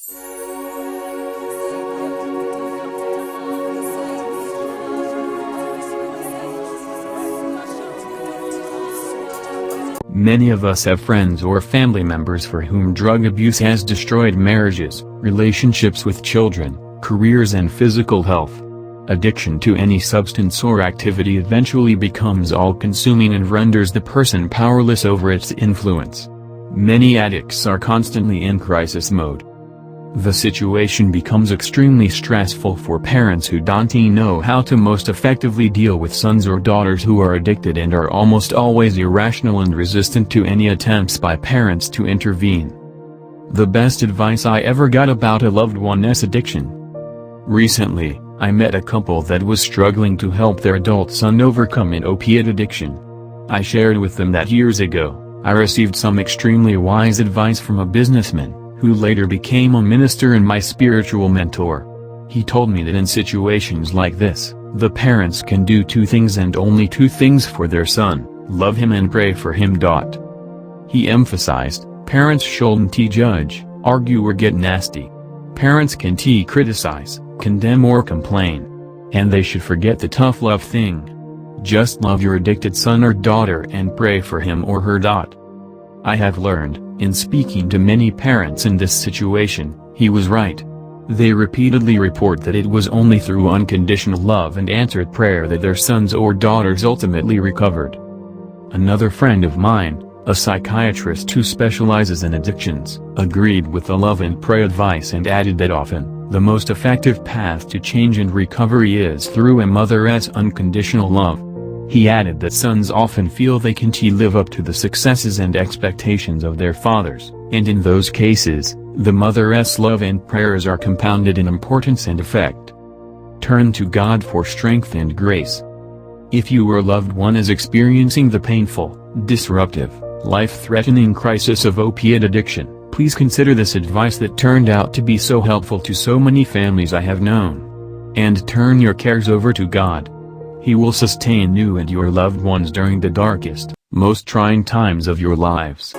Many of us have friends or family members for whom drug abuse has destroyed marriages, relationships with children, careers and physical health. Addiction to any substance or activity eventually becomes all-consuming and renders the person powerless over its influence. Many addicts are constantly in crisis mode. The situation becomes extremely stressful for parents who don't know how to most effectively deal with sons or daughters who are addicted and are almost always irrational and resistant to any attempts by parents to intervene. The best advice I ever got about a loved one's addiction. Recently, I met a couple that was struggling to help their adult son overcome an opiate addiction. I shared with them that years ago, I received some extremely wise advice from a businessman, who later became a minister and my spiritual mentor. He told me that in situations like this, the parents can do two things and only two things for their son: love him and pray for him. He emphasized, parents shouldn't judge, argue or get nasty. Parents can criticize, condemn or complain. And they should forget the tough love thing. Just love your addicted son or daughter and pray for him or her. I have learned, in speaking to many parents in this situation, he was right. They repeatedly report that it was only through unconditional love and answered prayer that their sons or daughters ultimately recovered. Another friend of mine, a psychiatrist who specializes in addictions, agreed with the love and pray advice and added that often, the most effective path to change and recovery is through a mother's unconditional love. He added that sons often feel they can't live up to the successes and expectations of their fathers, and in those cases, the mother's love and prayers are compounded in importance and effect. Turn to God for strength and grace. If your loved one is experiencing the painful, disruptive, life-threatening crisis of opiate addiction, please consider this advice that turned out to be so helpful to so many families I have known. And turn your cares over to God. He will sustain you and your loved ones during the darkest, most trying times of your lives.